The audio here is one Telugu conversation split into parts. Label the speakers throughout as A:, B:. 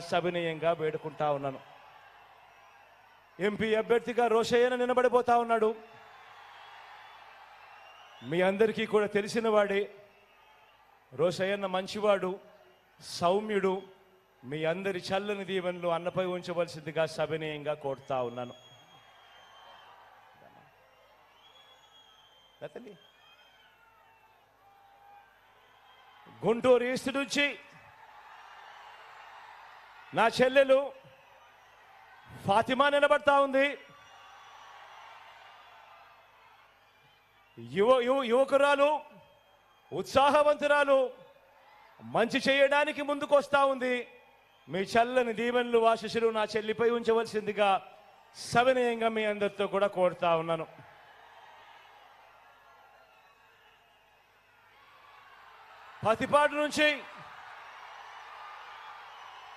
A: సవినయంగా వేడుకుంటా ఉన్నాను. ఎంపీ అభ్యర్థిగా రోషయ్యన నిలబడిపోతా ఉన్నాడు. మీ అందరికీ కూడా తెలిసిన వాడే. రోషయ్యన్న మంచివాడు, సౌమ్యుడు. మీ అందరి చల్లని దీవెనలు అన్నపై ఉంచవలసిందిగా సవినయంగా కోరుతా ఉన్నాను. గుంటూరు ఈస్ట్ నుంచి నా చెల్లెలు ఫాతిమా నిలబడతా ఉంది. యువకురాలు, ఉత్సాహవంతురాలు, మంచి చేయడానికి ముందుకు వస్తా ఉంది. మీ చల్లని దీవెనలు ఆశీస్సులు నా చెల్లిపై ఉంచవలసిందిగా సవినయంగా మీ అందరితో కూడా కోరుతా ఉన్నాను. పతిపాడు నుంచి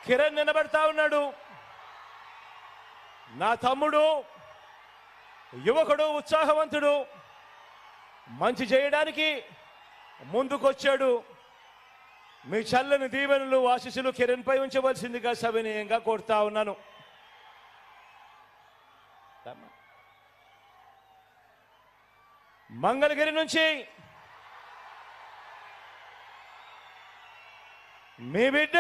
A: కిరణ్ నిలబడతా ఉన్నాడు. నా తమ్ముడు, యువకుడు, ఉత్సాహవంతుడు, మంచి చేయడానికి ముందుకొచ్చాడు. మీ చల్లని దీవెనలు ఆశీస్సులు కిరణ్ పై ఉంచవలసిందిగా సవినయంగా కోరుతా ఉన్నాను. మంగళగిరి నుంచి మీ బిడ్డ,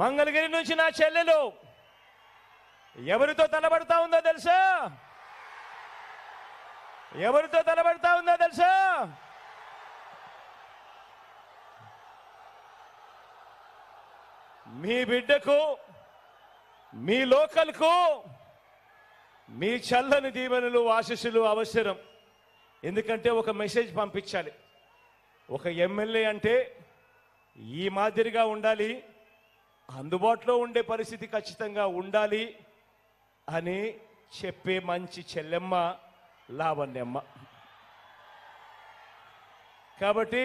A: మంగళగిరి నుంచి నా చెల్లెలు ఎవరితో తలబడతా ఉందో తెలుసా? ఎవరితో తలబడతా ఉందో తెలుసా? మీ బిడ్డకు, మీ లోకల్కు మీ చల్లని దీవెనలు ఆశీస్సులు అవసరం. ఎందుకంటే ఒక మెసేజ్ పంపించాలి. ఒక ఎమ్మెల్యే అంటే ఈ మాదిరిగా ఉండాలి, అందుబాటులో ఉండే పరిస్థితి ఖచ్చితంగా ఉండాలి అని చెప్పే మంచి చెల్లెమ్మ లావణ్యమ్మ. కాబట్టి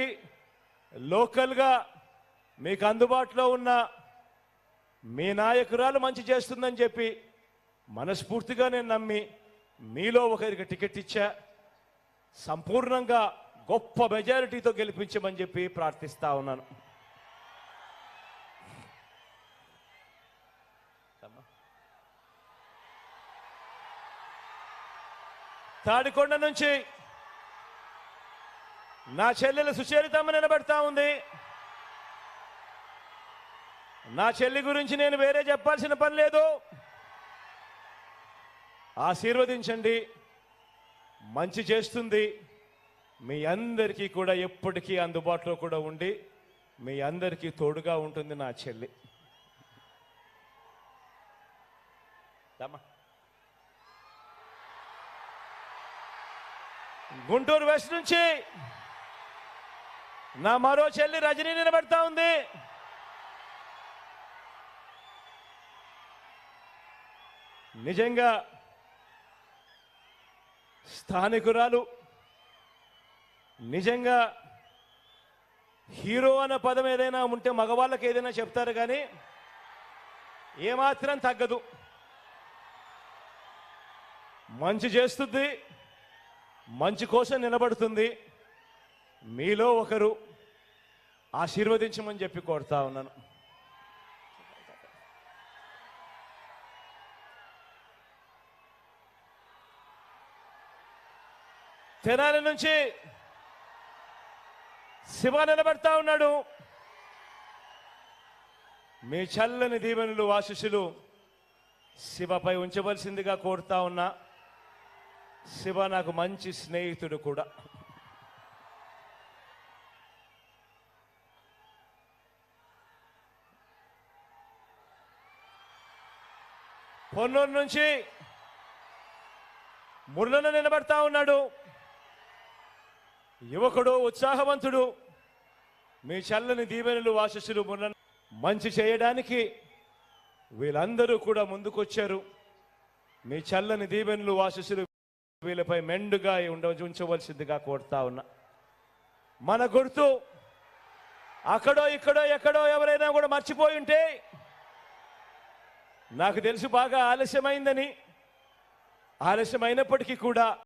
A: లోకల్గా మీకు అందుబాటులో ఉన్న మీ నాయకురాలు మంచి చేస్తుందని చెప్పి మనస్ఫూర్తిగా నేను నమ్మి మీలో ఒకరికి టికెట్ ఇచ్చా. సంపూర్ణంగా గొప్ప మెజారిటీతో గెలిపించమని చెప్పి ప్రార్థిస్తా ఉన్నాను. తాడికొండ నుంచి నా చెల్లెలు సుచరితమ్మ నిలబడతా ఉంది. నా చెల్లి గురించి నేను వేరే చెప్పాల్సిన పని లేదు. ఆశీర్వదించండి, మంచి చేస్తుంది. మీ అందరికీ కూడా ఎప్పటికీ అందుబాటులో కూడా ఉండి మీ అందరికీ తోడుగా ఉంటుంది నా చెల్లి. గుంటూరు వెస్ట్ నుంచి నా మరో చెల్లి రజనీ నిలబడతా ఉంది. నిజంగా స్థానికురాలు, నిజంగా హీరో అన్న పదం ఏదైనా ఉంటే మగవాళ్ళకి ఏదైనా చెప్తారు, కానీ ఏమాత్రం తగ్గదు. మంచి చేస్తుంది, మంచి కోసం నిలబడుతుంది. మీలో ఒకరు ఆశీర్వదించమని చెప్పి కోరుతా ఉన్నాను. తెనాలి నుంచి శివ నిలబడతా ఉన్నాడు. మీ చల్లని దీవెనలు ఆశీస్సులు శివపై ఉంచవలసిందిగా కోరుతా ఉన్నా. శివ నాకు మంచి స్నేహితుడు కూడా. పొన్నూరు నుంచి మురళన నిలబడతా ఉన్నాడు. యువకుడు, ఉత్సాహవంతుడు. మీ చల్లని దీవెనలు ఆశీస్సులు మురళన మంచి చేయడానికి వీళ్ళందరూ కూడా ముందుకొచ్చారు. మీ చల్లని దీవెనలు ఆశీస్సులు వీళ్ళపై మెండుగా ఉంచవలసిందిగా కోరుతా ఉన్నా. మన గుర్తు అక్కడో ఇక్కడో ఎక్కడో ఎవరైనా కూడా మర్చిపోయి ఉంటే, నాకు తెలుసు బాగా ఆలస్యమైందని. ఆలస్యమైనప్పటికీ కూడా